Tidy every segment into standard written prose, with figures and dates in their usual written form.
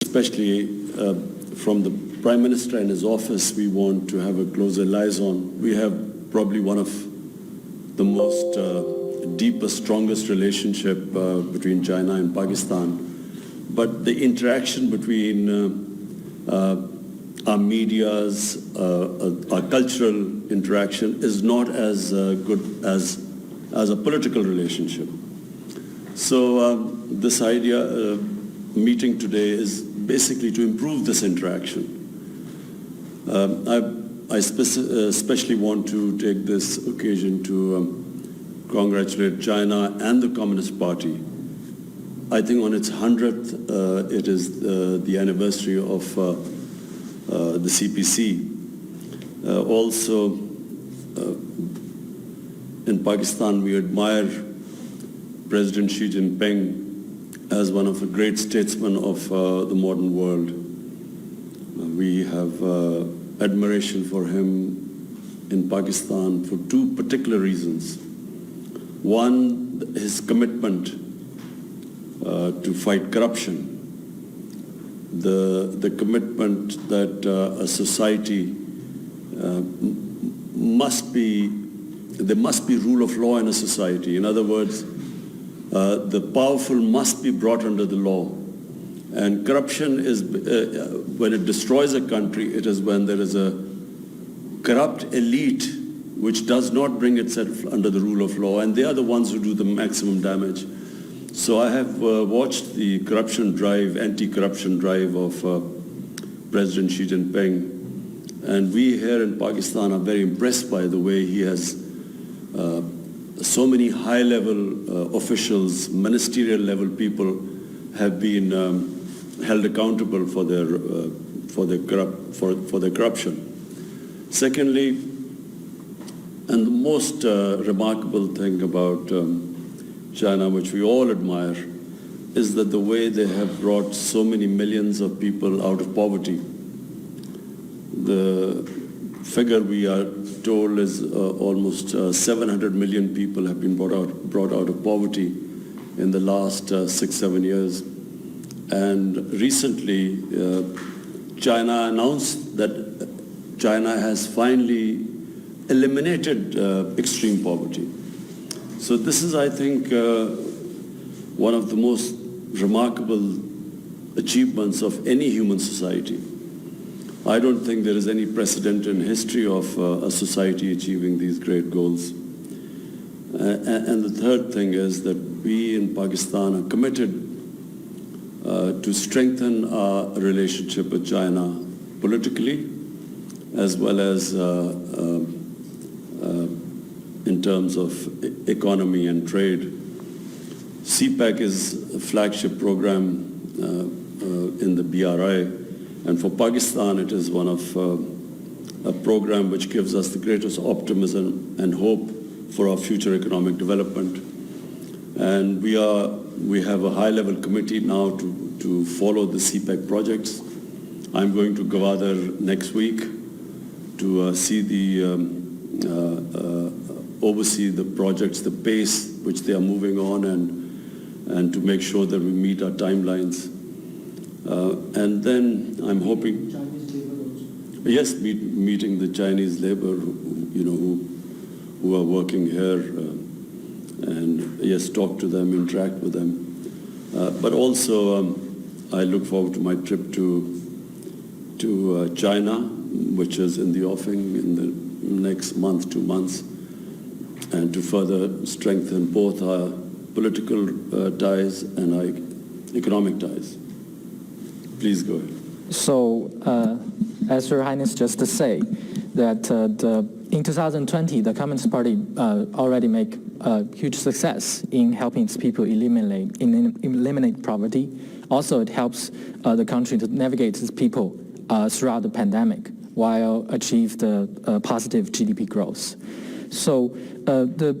especially from the Prime Minister and his office, we want to have a closer liaison. We have probably one of the most deepest, strongest relationship between China and Pakistan. But the interaction between our medias, our cultural interaction is not as good as a political relationship. So this idea, meeting today, is basically to improve this interaction. I especially want to take this occasion to congratulate China and the Communist Party. I think on its 100th, it is the anniversary of the CPC. Also, in Pakistan, we admire President Xi Jinping as one of the great statesmen of the modern world. We have admiration for him in Pakistan for two particular reasons. One, his commitment to fight corruption. The commitment that a society there must be rule of law in a society. In other words, the powerful must be brought under the law. And corruption is, when it destroys a country, it is when there is a corrupt elite which does not bring itself under the rule of law, and they are the ones who do the maximum damage. So I have watched the corruption drive, anti-corruption drive of President Xi Jinping, and we here in Pakistan are very impressed by the way he has so many high-level officials, ministerial-level people have been held accountable for their corruption. Secondly, and the most remarkable thing about China, which we all admire, is that the way they have brought so many millions of people out of poverty. The figure we are told is almost 700 million people have been brought out of poverty in the last 6-7 years. And recently, China announced that China has finally eliminated extreme poverty. So this is, I think, one of the most remarkable achievements of any human society. I don't think there is any precedent in history of a society achieving these great goals. And the third thing is that we in Pakistan are committed to strengthen our relationship with China politically, as well as in terms of economy and trade. CPEC is a flagship program in the BRI, and for Pakistan it is one of a program which gives us the greatest optimism and hope for our future economic development. And we have a high-level committee now to follow the CPEC projects. I'm going to Gwadar next week to oversee the projects, the pace which they are moving on, and to make sure that we meet our timelines. And then I'm hoping, Chinese labor also. yes, meeting the Chinese labor, who are working here, and yes, talk to them, interact with them. But also, I look forward to my trip to China, which is in the offing in the next month, 2 months, and to further strengthen both our political ties and our economic ties. Please go ahead. So, as Your Highness just said, that in 2020, the Communist Party already make a huge success in helping its people eliminate poverty. Also, it helps the country to navigate its people throughout the pandemic while achieve the positive GDP growth. So the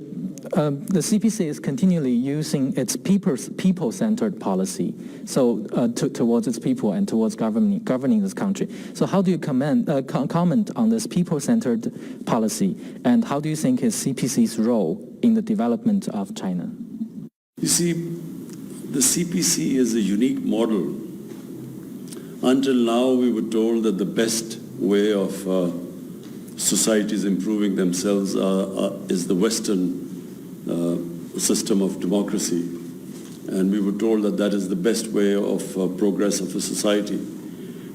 CPC is continually using its people-centered policy, so towards its people and towards governing this country. So how do you comment on this people-centered policy, and how do you think is CPC's role in the development of China? You see, the CPC is a unique model Until now, we were told that the best way of societies improving themselves is the Western system of democracy. And we were told that that is the best way of progress of a society.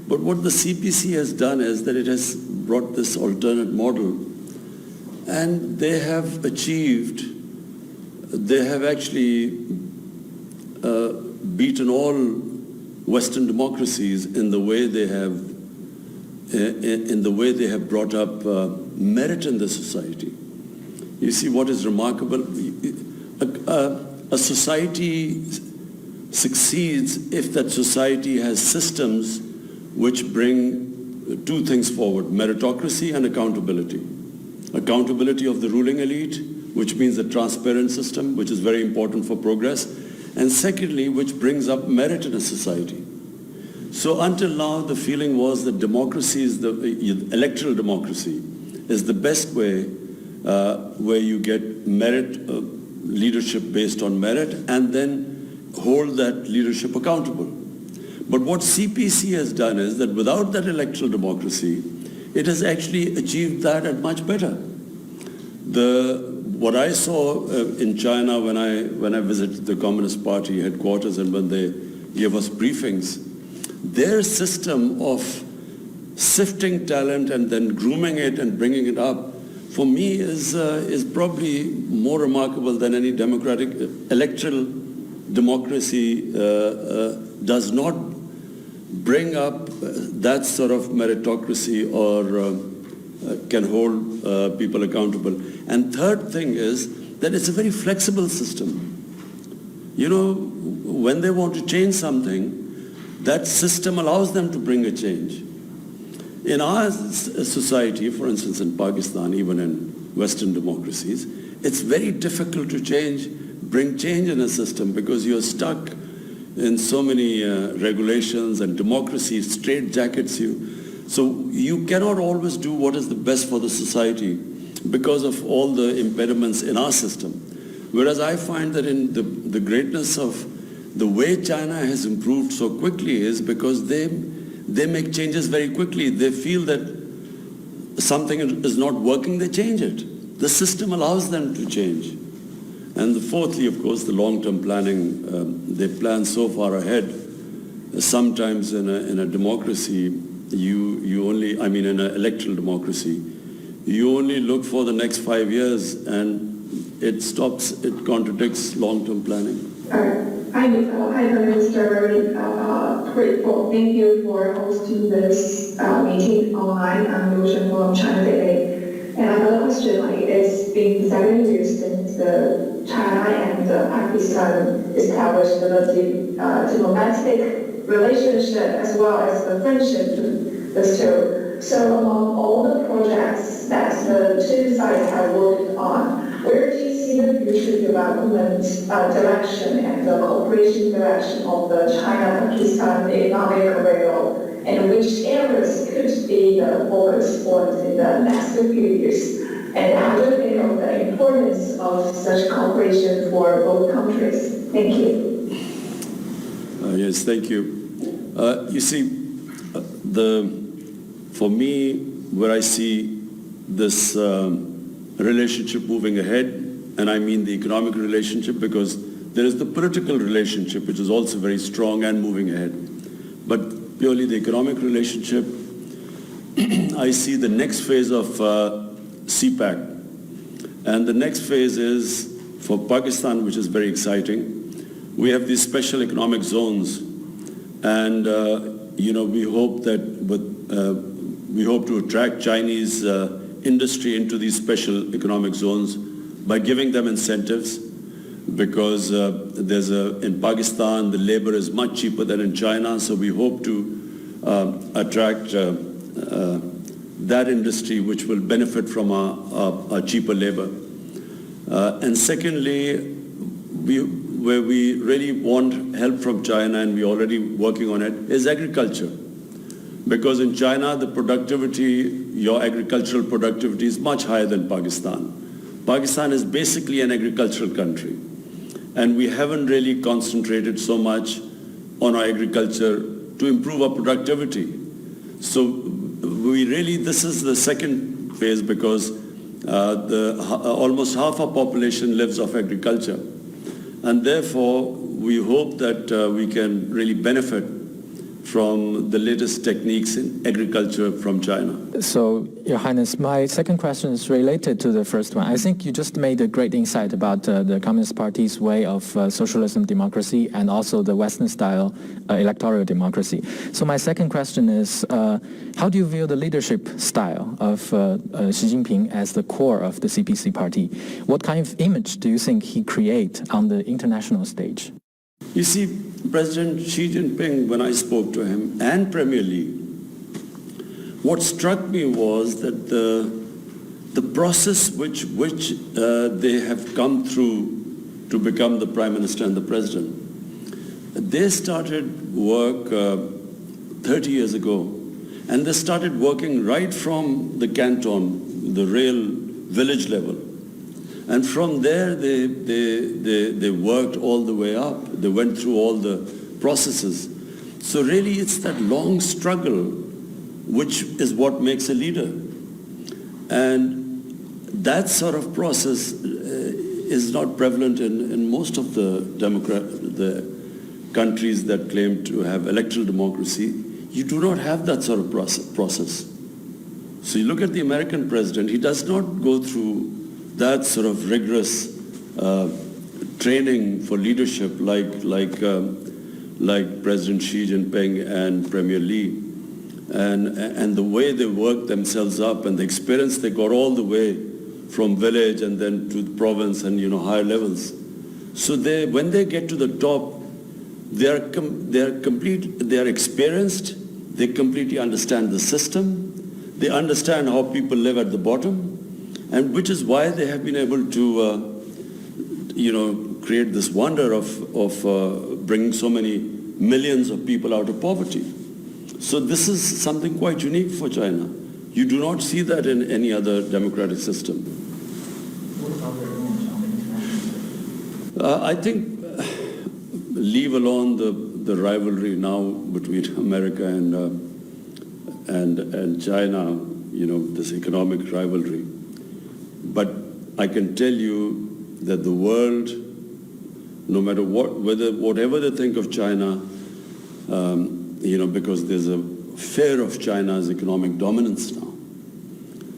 But what the CPC has done is that it has brought this alternate model, and they have actually beaten all Western democracies in the way they have brought up merit in the society. You see, what is remarkable, a society succeeds if that society has systems which bring two things forward: meritocracy and accountability. Accountability of the ruling elite, which means a transparent system, which is very important for progress, and secondly, which brings up merit in a society. So until now, the feeling was that democracy is electoral democracy is the best way where you get merit, leadership based on merit, and then hold that leadership accountable. But what CPC has done is that without that electoral democracy, it has actually achieved that and much better. What I saw in China when I visited the Communist Party headquarters and when they gave us briefings, their system of sifting talent and then grooming it and bringing it up, for me, is probably more remarkable than any democratic electoral democracy does not bring up that sort of meritocracy or can hold people accountable. And third thing is that it's a very flexible system. You know, when they want to change something, that system allows them to bring a change. In our society, for instance in Pakistan, even in Western democracies, it's very difficult to bring change in a system because you're stuck in so many regulations, and democracy straitjackets you. So you cannot always do what is the best for the society because of all the impediments in our system. Whereas I find that in the greatness of the way China has improved so quickly is because they make changes very quickly. They feel that something is not working, they change it. The system allows them to change. And fourthly, of course, the long-term planning. They plan so far ahead. Sometimes in a democracy, you only, I mean in an electoral democracy, you only look for the next 5 years and it contradicts long-term planning. Hi, Mr. Very grateful. Thank you for hosting this meeting online on Ocean from China Day. And I have a question. It's been 7 years since China and Pakistan established the diplomatic relationship as well as the friendship between the two. So among all the projects that the two sides have worked on, where do you see the future development direction and the cooperation direction of the China-Pakistan economic corridor, and which areas could be the focus points in the next few years? And how do you think of the importance of such cooperation for both countries? Thank you. Yes, thank you. You see, for me, where I see this relationship moving ahead, and I mean the economic relationship because there is the political relationship which is also very strong and moving ahead. But purely the economic relationship, I see the next phase of CPAC. And the next phase is for Pakistan, which is very exciting. We have these special economic zones, and we hope to attract Chinese industry into these special economic zones by giving them incentives, because in Pakistan the labor is much cheaper than in China, so we hope to attract that industry which will benefit from our cheaper labor. And secondly, where we really want help from China, and we're already working on it, is agriculture. Because in China, your agricultural productivity is much higher than Pakistan. Pakistan is basically an agricultural country. And we haven't really concentrated so much on our agriculture to improve our productivity. So this is the second phase because almost half our population lives off agriculture. And therefore, we hope that we can really benefit from the latest techniques in agriculture from China. So, Your Highness, my second question is related to the first one. I think you just made a great insight about the Communist Party's way of socialism democracy and also the Western-style electoral democracy. So my second question is, how do you view the leadership style of Xi Jinping as the core of the CPC party? What kind of image do you think he creates on the international stage? You see, President Xi Jinping, when I spoke to him, and Premier Li, what struck me was that the process which they have come through to become the Prime Minister and the President, they started work 30 years ago, and they started working right from the canton, the real village level. And from there, they worked all the way up. They went through all the processes. So really, it's that long struggle which is what makes a leader. And that sort of process is not prevalent in most of the countries that claim to have electoral democracy. You do not have that sort of process. So you look at the American president, he does not go through that sort of rigorous training for leadership like President Xi Jinping and Premier Li, and the way they work themselves up and the experience they got all the way from village and then to the province and higher levels. So when they get to the top, they are experienced. They completely understand the system. They understand how people live at the bottom. And which is why they have been able to, create this wonder of bringing so many millions of people out of poverty. So this is something quite unique for China. You do not see that in any other democratic system. I think, leave alone the rivalry now between America and China, this economic rivalry. But I can tell you that the world, no matter whatever they think of China, because there's a fear of China's economic dominance now.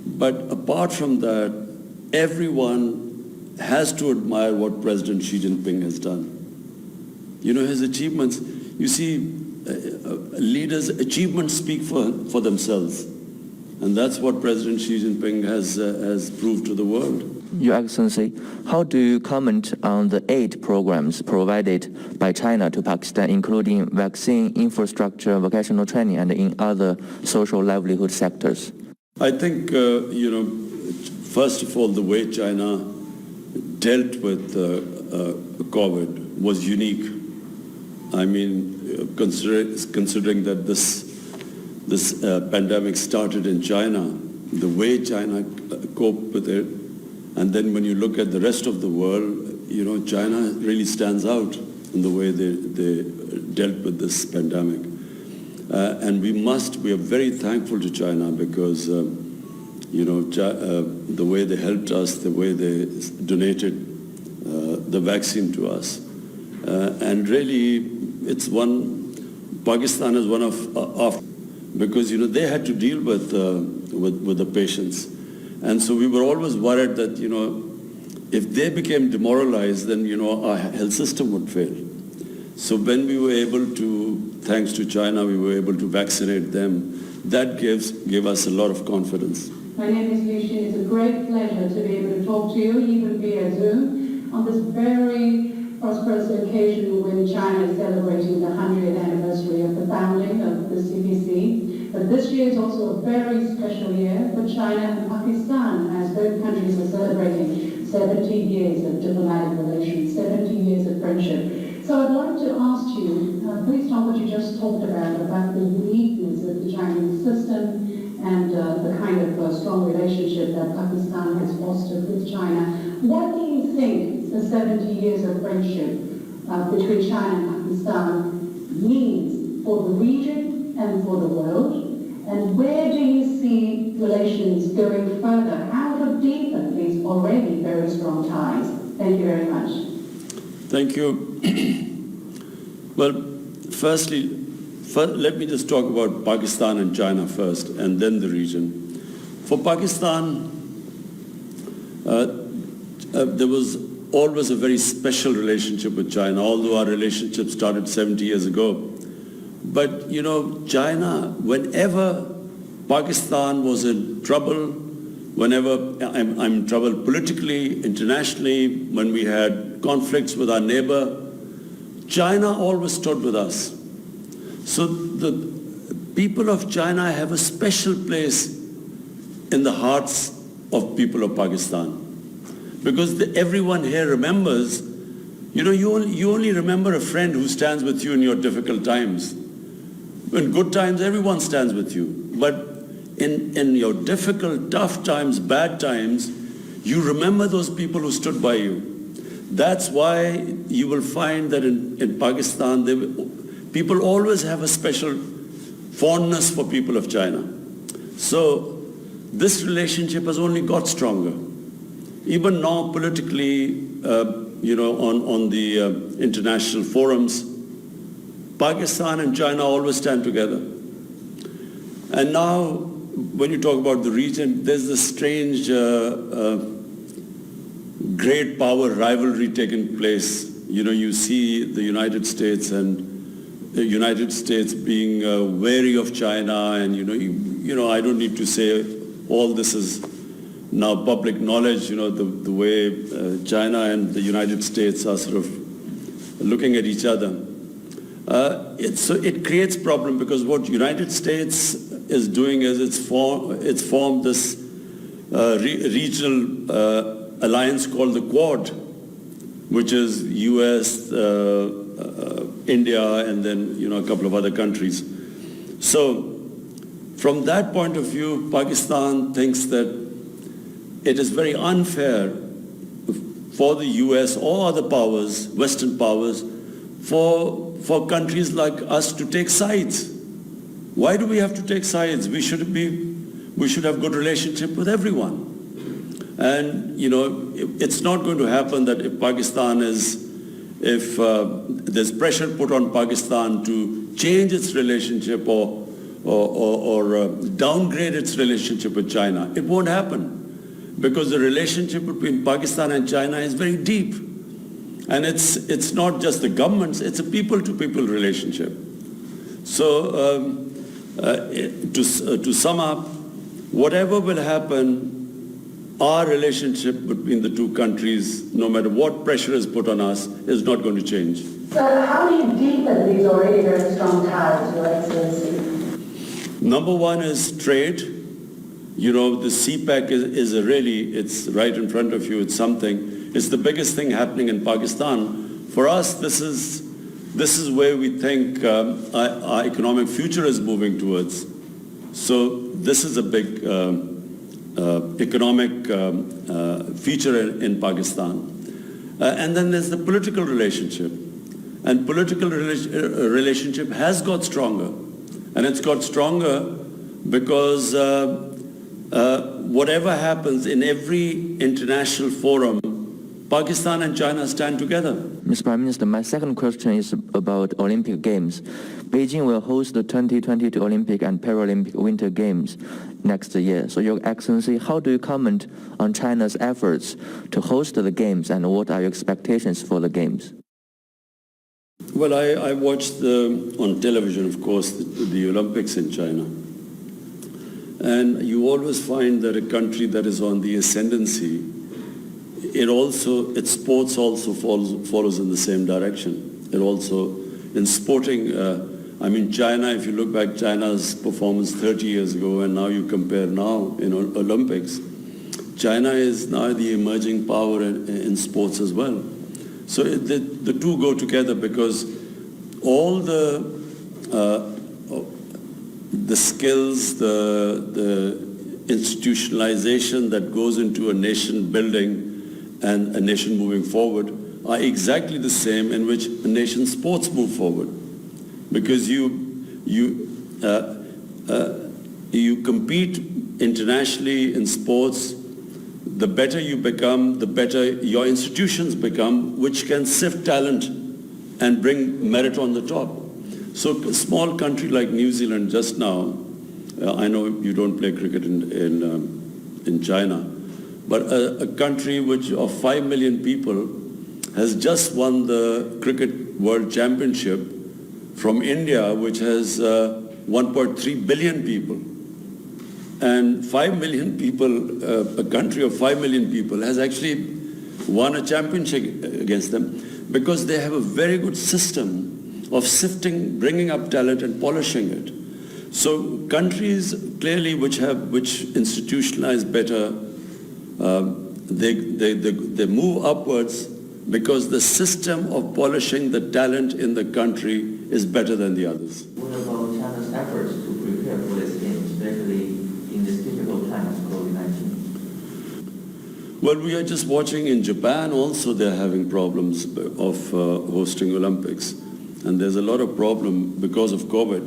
But apart from that, everyone has to admire what President Xi Jinping has done. His achievements, you see, leaders' achievements speak for themselves. And that's what President Xi Jinping has proved to the world. Your Excellency, how do you comment on the aid programs provided by China to Pakistan, including vaccine, infrastructure, vocational training, and in other social livelihood sectors? I think, first of all, the way China dealt with COVID was unique. I mean, considering that this pandemic started in China, the way China coped with it, and then when you look at the rest of the world, China really stands out in the way they dealt with this pandemic. And we are very thankful to China because, the way they helped us, the way they donated the vaccine to us. And really, Pakistan is one of because they had to deal with the patients, and so we were always worried that if they became demoralized, then our health system would fail. So when we were able to, thanks to China, we were able to vaccinate them. That gave us a lot of confidence. My name is Liu Xin. It's a great pleasure to be able to talk to you, even via Zoom, on this very prosperous occasion when China is celebrating the 100th anniversary of the founding of the CPC. But this year is also a very special year for China and Pakistan, as both countries are celebrating 70 years of diplomatic relations, 70 years of friendship. So I'd like to ask you, based on what you just talked about the uniqueness of the Chinese system and the kind of strong relationship that Pakistan has fostered with China, what do you think the 70 years of friendship between China and Pakistan means for the region and for the world? And where do you see relations going further? How to deepen these already very strong ties? Thank you very much. Thank you. Well, firstly, let me just talk about Pakistan and China first, and then the region. For Pakistan, there was always a very special relationship with China, although our relationship started 70 years ago. But, you know, China, whenever Pakistan was in trouble, whenever I'm in trouble politically, internationally, when we had conflicts with our neighbor, China always stood with us. So the people of China have a special place in the hearts of people of Pakistan. Because everyone here remembers, you know, you only remember a friend who stands with you in your difficult times. In good times, everyone stands with you. But in your difficult, tough times, bad times, you remember those people who stood by you. That's why you will find that in Pakistan, people always have a special fondness for people of China. So this relationship has only got stronger. Even now politically, you know, on the international forums, Pakistan and China always stand together. And now, when you talk about the region, there's this strange great power rivalry taking place. You know, you see the United States and the United States being wary of China, and you know, I don't need to say all this is now public knowledge. You know, the way China and the United States are sort of looking at each other. So it creates problem, because what United States is doing is it's formed this regional alliance called the Quad, which is US, India, and then, you know, a couple of other countries. So from that point of view, Pakistan thinks that it is very unfair for the US or other powers, Western powers, for countries like us to take sides. Why do we have to take sides? We should have good relationship with everyone. And, you know, it's not going to happen that if there's pressure put on Pakistan to change its relationship or downgrade its relationship with China, it won't happen, because the relationship between Pakistan and China is very deep. And it's not just the governments, it's a people-to-people relationship. So to sum up, whatever will happen, our relationship between the two countries, no matter what pressure is put on us, is not going to change. So how do you deepen these already very strong ties, Your Excellency? Number one is trade. You know, the CPEC is it's right in front of you, it's something. It's the biggest thing happening in Pakistan. For us, this is where we think our economic future is moving towards. So this is a big economic feature in Pakistan. And then there's the political relationship. And political relationship has got stronger. And it's got stronger because whatever happens in every international forum, Pakistan and China stand together. Mr. Prime Minister, my second question is about Olympic Games. Beijing will host the 2022 Olympic and Paralympic Winter Games next year. So, Your Excellency, how do you comment on China's efforts to host the Games, and what are your expectations for the Games? Well, I watched on television, of course, the Olympics in China. And you always find that a country that is on the ascendancy, its sports also follows in the same direction. It also, in sporting, China, if you look back, China's performance 30 years ago, and now you compare now in Olympics, China is now the emerging power in sports as well. So the two go together, because all the skills, the institutionalization that goes into a nation building and a nation moving forward are exactly the same in which a nation's sports move forward. Because you You compete internationally in sports. The better you become, the better your institutions become, which can sift talent and bring merit on the top. So a small country like New Zealand just now, I know you don't play cricket in China, but a country which of 5 million people has just won the Cricket World Championship from India, which has 1.3 billion people. And 5 million people, a country of 5 million people has actually won a championship against them because they have a very good system of sifting, bringing up talent and polishing it. So countries clearly which institutionalize better, they move upwards because the system of polishing the talent in the country is better than the others. What about China's efforts to prepare for this game, especially in this difficult time of COVID-19? Well, we are just watching in Japan also they're having problems of hosting Olympics. And there's a lot of problem because of COVID.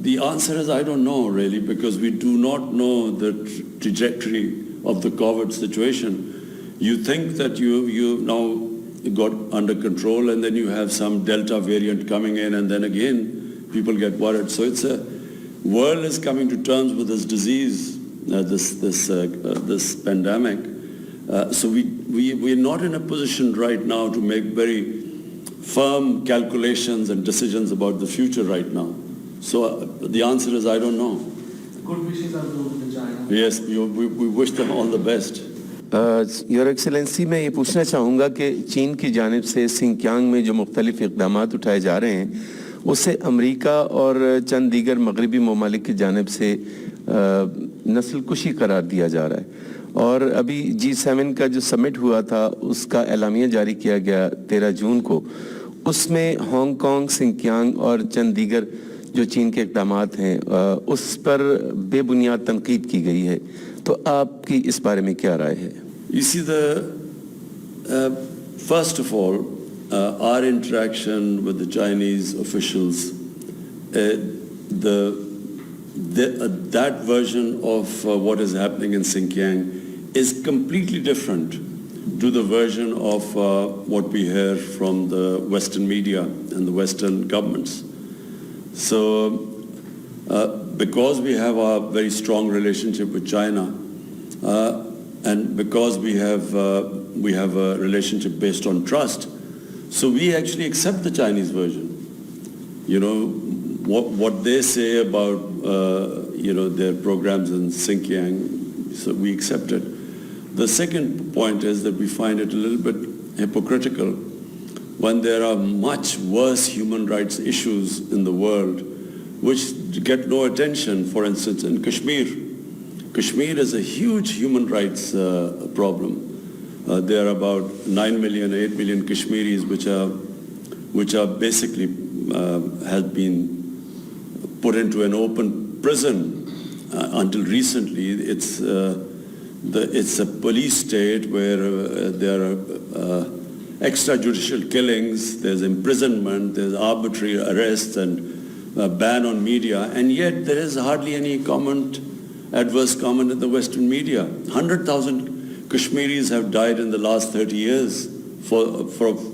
The answer is I don't know really, because we do not know the trajectory of the COVID situation. You think that you now got under control and then you have some Delta variant coming in and then again people get worried. So it's a world is coming to terms with this disease, this pandemic. So we're not in a position right now to make very firm calculations and decisions about the future right now. So the answer is I don't know. Good wishes are to China. Yes, we wish them all the best. Your excellency मैं ये पूछना चाहूँगा कि चीन की जानिब से Sinkiang में जो मुख्तलिफ इक़दामात उठाए जा रहे हैं उससे अमेरिका और चंद दीगर मगरबी ममालिक की जानिब से नस्ल कुशी करार दिया जा रहा है और अभी G7 का जो समिट हुआ था उसका एलामिया जारी किया गया 13 जून को उसमें हांगकांग सिंकियांग और चंद दीगर जो चीन के इक़दामात हैं उस पर बेबुनियाद तनकीद की गई है तो आपकी इस बारे में क्या राय है? You see, first of all, our interaction with the Chinese officials, that version of what is happening in Xinjiang is completely different to the version of what we hear from the Western media and the Western governments. So, because we have a very strong relationship with China, and because we have a relationship based on trust, so we actually accept the Chinese version. You know, what they say about, their programs in Xinjiang, so we accept it. The second point is that we find it a little bit hypocritical when there are much worse human rights issues in the world which get no attention. For instance, in Kashmir. Kashmir is a huge human rights problem. There are about 9 million, 8 million Kashmiris which are basically have been put into an open prison until recently. It's a police state where there are extrajudicial killings, there's imprisonment, there's arbitrary arrests and ban on media, and yet there is hardly any adverse comment in the Western media. 100,000 Kashmiris have died in the last 30 years for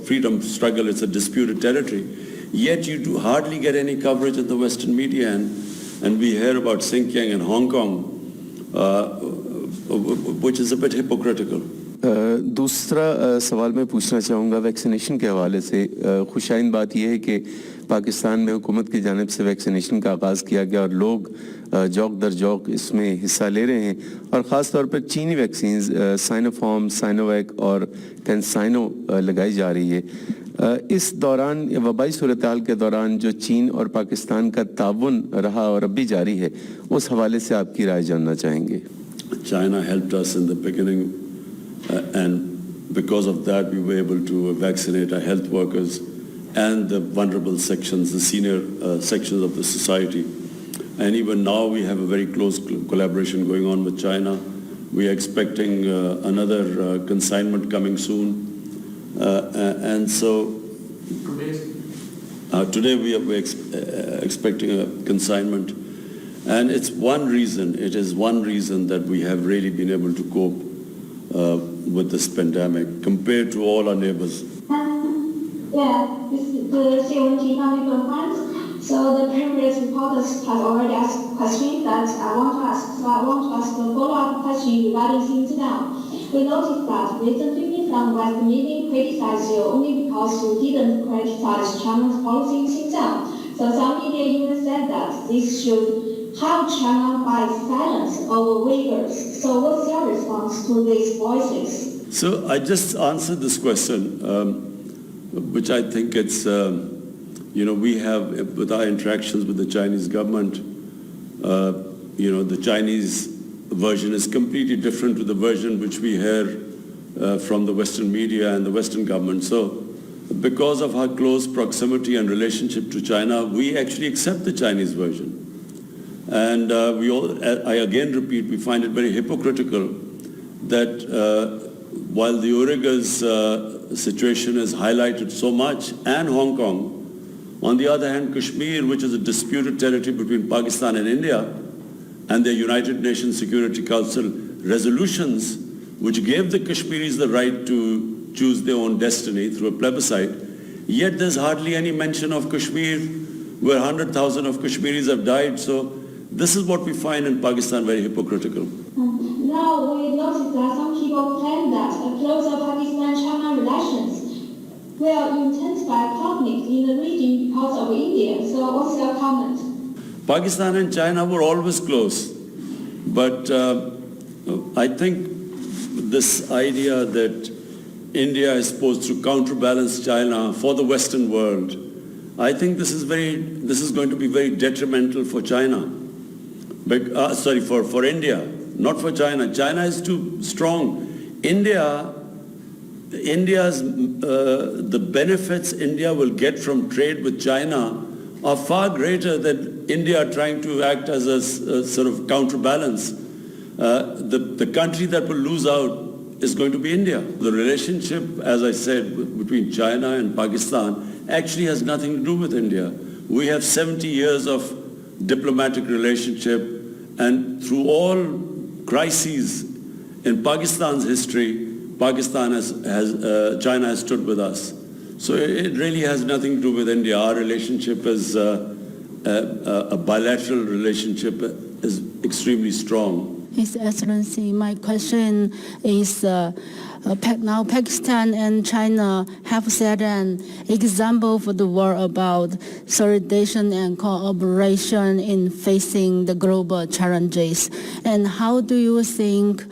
freedom struggle. It's a disputed territory. Yet you do hardly get any coverage in the Western media, and we hear about Xinjiang and Hong Kong, which is a bit hypocritical. दूसरा सवाल मैं पूछना चाहूँगा vaccination के हवाले से खुशाइन बात यह है कि पाकिस्तान में हुकूमत की जानिब से वैक्सीनेशन का आगाज़ किया गया और लोग जौक दर जौक इसमें हिस्सा ले रहे हैं और ख़ास तौर पर चीनी वैक्सीन्स साइनोफार्म, साइनोवैक और कैंसाइनो लगाई जा रही है। इस दौरान वबाई सूरत-ए-हाल के दौरान जो चीन और पाकिस्तान का ताउन रहा और अब भी जारी है उस हवाले से आपकी राय जानना चाहेंगे। China helped us in the beginning and because of that we were able to vaccinate our health workers and the vulnerable sections, the senior sections of the society. And even now we have a very close collaboration going on with China. We are expecting another consignment coming soon. And so today we are expecting a consignment. And it is one reason that we have really been able to cope with this pandemic compared to all our neighbors. So the previous reporters have already asked questions that I want to ask. So I want to ask a follow-up question regarding Xinjiang. We noticed that recently some Western media criticized you only because you didn't criticize China's policy in Xinjiang. So some media even said that this should help China by silence over Uyghurs. So what's your response to these voices? So I just answered this question, which I think it's, we have, with our interactions with the Chinese government, the Chinese version is completely different to the version which we hear from the Western media and the Western government. So because of our close proximity and relationship to China, we actually accept the Chinese version. And I again repeat, we find it very hypocritical that while the Uyghurs situation is highlighted so much, and Hong Kong, on the other hand, Kashmir, which is a disputed territory between Pakistan and India, and the United Nations Security Council resolutions, which gave the Kashmiris the right to choose their own destiny through a plebiscite, yet there's hardly any mention of Kashmir, where 100,000 of Kashmiris have died. So this is what we find in Pakistan very hypocritical. Now we notice that some people claim that a closer Pakistan-China relations will intensify conflict in the region because of India. So what's your comment? Pakistan and China were always close, but I think this idea that India is supposed to counterbalance China for the Western world, I think this is going to be very detrimental for China. For India, not for China. China is too strong. The benefits India will get from trade with China are far greater than India trying to act as a sort of counterbalance. The country that will lose out is going to be India. The relationship, as I said, between China and Pakistan actually has nothing to do with India. We have 70 years of diplomatic relationship, and through all crises in Pakistan's history, China has stood with us. So it really has nothing to do with India. Our relationship is a bilateral relationship, is extremely strong. His Excellency, my question is, now Pakistan and China have set an example for the world about solidarity and cooperation in facing the global challenges. And how do you think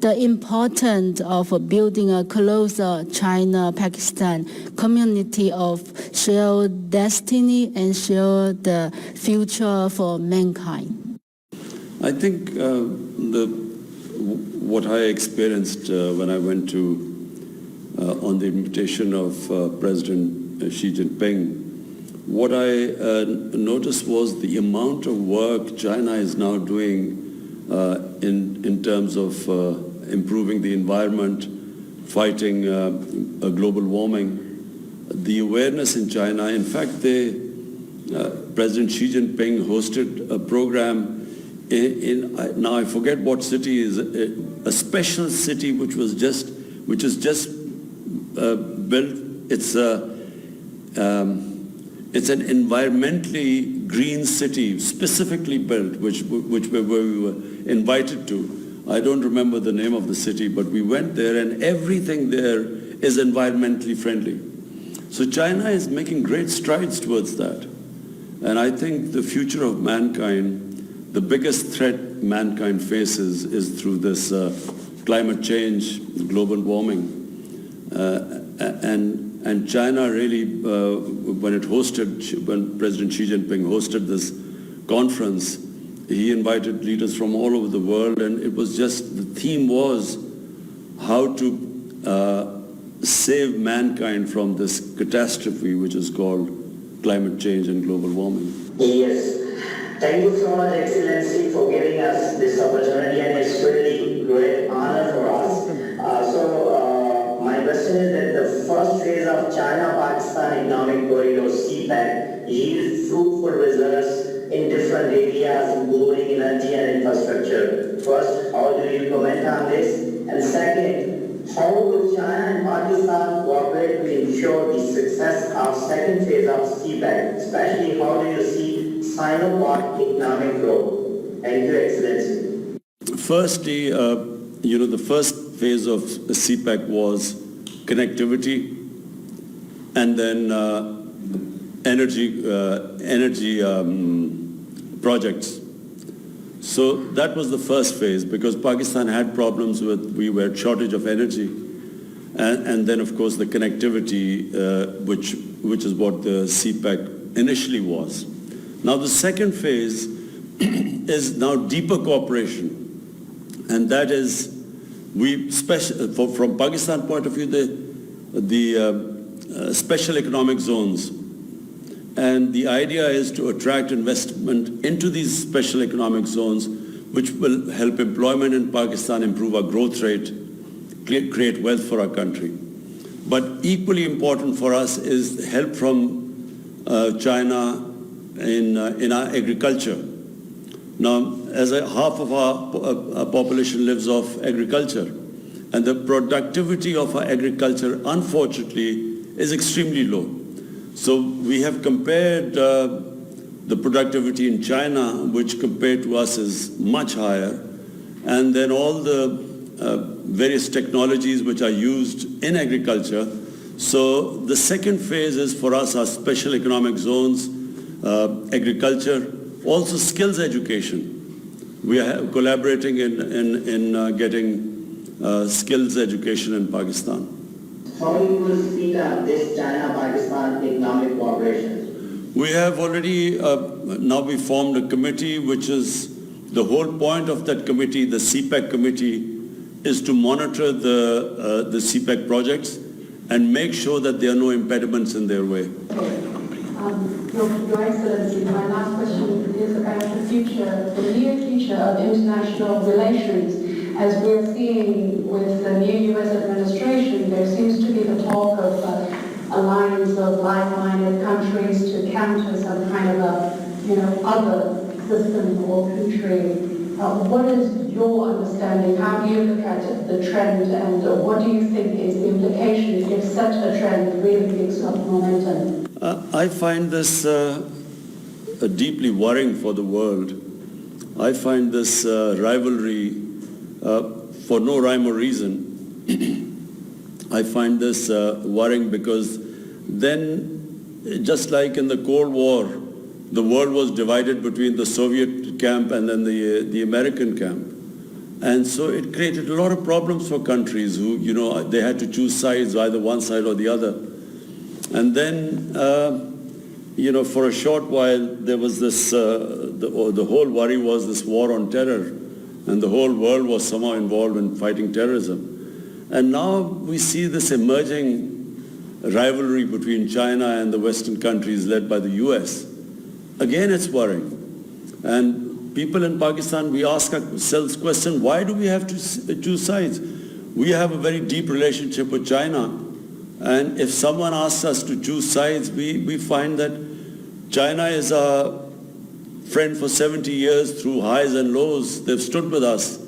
the importance of building a closer China-Pakistan community of shared destiny and shared future for mankind? I think what I experienced when I went to, on the invitation of President Xi Jinping, what I noticed was the amount of work China is now doing in terms of improving the environment, fighting global warming, the awareness in China. In fact, President Xi Jinping hosted a program now I forget what city is, a special city which is just built. It's an environmentally green city, specifically built, which we were invited to. I don't remember the name of the city, but we went there, and everything there is environmentally friendly. So China is making great strides towards that. And I think the future of mankind, the biggest threat mankind faces is through this climate change, global warming. And China really, when President Xi Jinping hosted this conference, he invited leaders from all over the world, and the theme was how to save mankind from this catastrophe which is called climate change and global warming. Yes. Thank you so much, Excellency, for giving us this opportunity, and it's really great honor for us. My question is that the first phase of China-Pakistan Economic Corridor, CPEC, yield fruitful results in different areas, including energy and infrastructure. First, how do you comment on this? And second, how will China and Pakistan cooperate to ensure the success of second phase of CPEC? Especially, how do you see Sino-Pak economic growth? Thank you, Excellency. Firstly, the first phase of CPEC was connectivity, and then energy projects. So that was the first phase, because Pakistan had problems we had shortage of energy, and then of course the connectivity, which is what the CPEC initially was. Now the second phase is now deeper cooperation, and that is from Pakistan point of view, the special economic zones. And the idea is to attract investment into these special economic zones, which will help employment in Pakistan, improve our growth rate, create wealth for our country. But equally important for us is help from China in our agriculture. Now, half of our population lives off agriculture, and the productivity of our agriculture, unfortunately, is extremely low. So we have compared the productivity in China, which compared to us is much higher, and then all the various technologies which are used in agriculture. So the second phase is for us our special economic zones, agriculture, also skills education. We are collaborating in getting skills education in Pakistan. How do you speed up this China-Pakistan economic cooperation? We have already, now we formed a committee, which is the whole point of that committee, the CPEC committee, is to monitor the CPEC projects and make sure that there are no impediments in their way. Your Excellency, my last question is about the near future of international relations. As we're seeing with the new U.S. administration, there seems to be the talk of alliance of like-minded countries to counter some kind of other system or country. What is your understanding? How do you look at the trend, and what do you think is the implication if such a trend really picks up momentum? I find this deeply worrying for the world. I find this rivalry for no rhyme or reason. I find this worrying because then, just like in the Cold War, the world was divided between the Soviet camp and then the American camp. And so it created a lot of problems for countries who, they had to choose sides, either one side or the other. And then, for a short while, there was this, the whole worry was this war on terror, and the whole world was somehow involved in fighting terrorism. And now we see this emerging rivalry between China and the Western countries led by the US. Again, it's worrying. And people in Pakistan, we ask ourselves the question, why do we have to choose sides? We have a very deep relationship with China. And if someone asks us to choose sides, we find that China is our friend for 70 years through highs and lows. They've stood with us.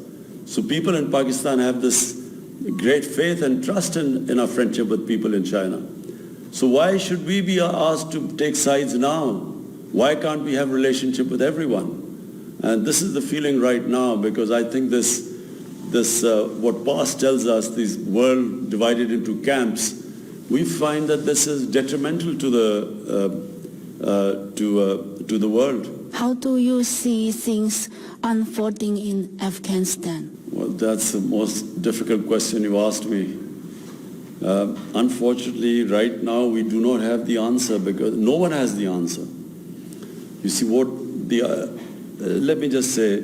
So people in Pakistan have this great faith and trust in our friendship with people in China. So why should we be asked to take sides now? Why can't we have a relationship with everyone? And this is the feeling right now, because I think this what past tells us, this world divided into camps, we find that this is detrimental to the world. How do you see things unfolding in Afghanistan? Well, that's the most difficult question you asked me. Unfortunately, right now we do not have the answer, because no one has the answer. You see, let me just say,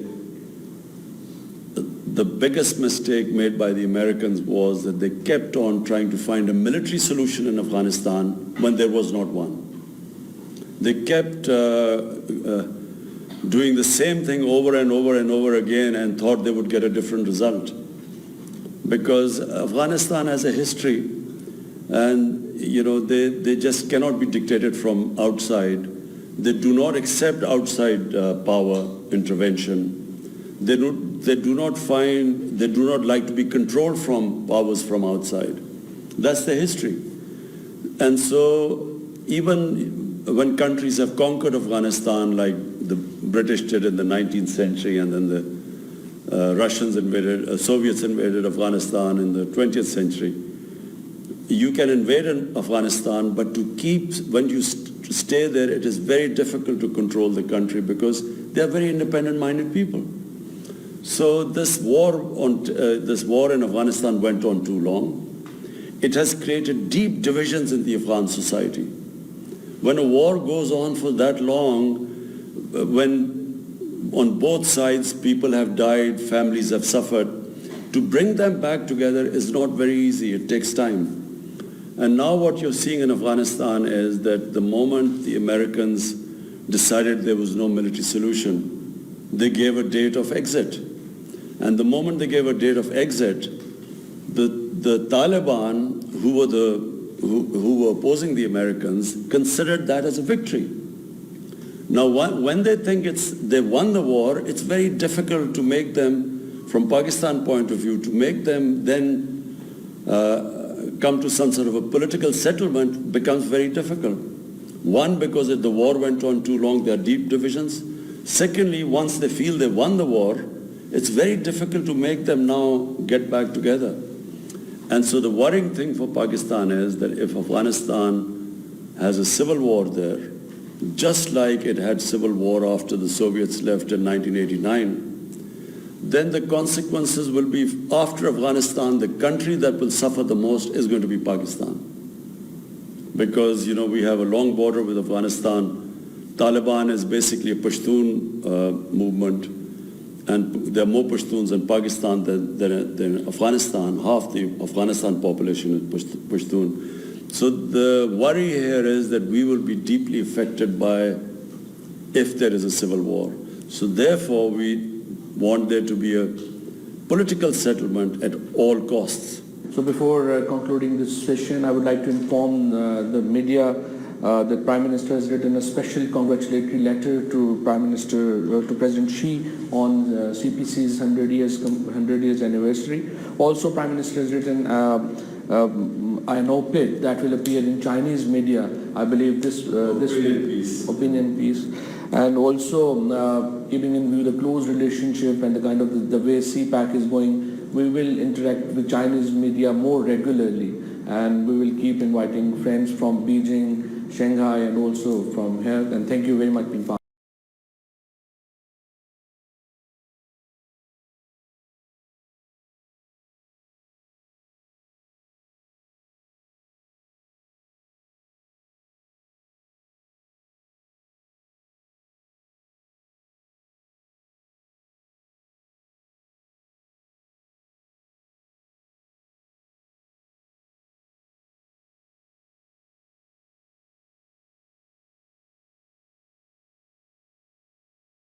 the biggest mistake made by the Americans was that they kept on trying to find a military solution in Afghanistan when there was not one. They kept doing the same thing over and over and over again and thought they would get a different result. Because Afghanistan has a history, and they just cannot be dictated from outside. They do not accept outside power intervention. They do not like to be controlled from powers from outside. That's the history. And so even when countries have conquered Afghanistan, like the British did in the 19th century, and then the Soviets invaded Afghanistan in the 20th century, you can invade Afghanistan, but when you stay there, it is very difficult to control the country because they are very independent-minded people. So this war in Afghanistan went on too long. It has created deep divisions in the Afghan society. When a war goes on for that long, when on both sides people have died, families have suffered, to bring them back together is not very easy. It takes time. And now what you're seeing in Afghanistan is that the moment the Americans decided there was no military solution, they gave a date of exit. And the moment they gave a date of exit, the Taliban, who were opposing the Americans, considered that as a victory. Now, when they think they won the war, it's very difficult to make them, from Pakistan point of view, to make them then come to some sort of a political settlement becomes very difficult. One, because the war went on too long, there are deep divisions. Secondly, once they feel they won the war, it's very difficult to make them now get back together. And so the worrying thing for Pakistan is that if Afghanistan has a civil war there, just like it had civil war after the Soviets left in 1989, then the consequences will be, after Afghanistan, the country that will suffer the most is going to be Pakistan. Because, we have a long border with Afghanistan. Taliban is basically a Pashtun movement. And there are more Pashtuns in Pakistan than Afghanistan. Half the Afghanistan population is Pashtun. So the worry here is that we will be deeply affected by if there is a civil war. So therefore, we want there to be a political settlement at all costs. So before concluding this session, I would like to inform the media that Prime Minister has written a special congratulatory letter to President Xi on CPC's 100 years anniversary. Also, Prime Minister has written an op-ed that will appear in Chinese media. I believe this opinion piece, and also keeping in view the close relationship and the kind of the way CPAC is going, we will interact with Chinese media more regularly, and we will keep inviting friends from Beijing, Shanghai, and also from here. And thank you very much, Ping Pong.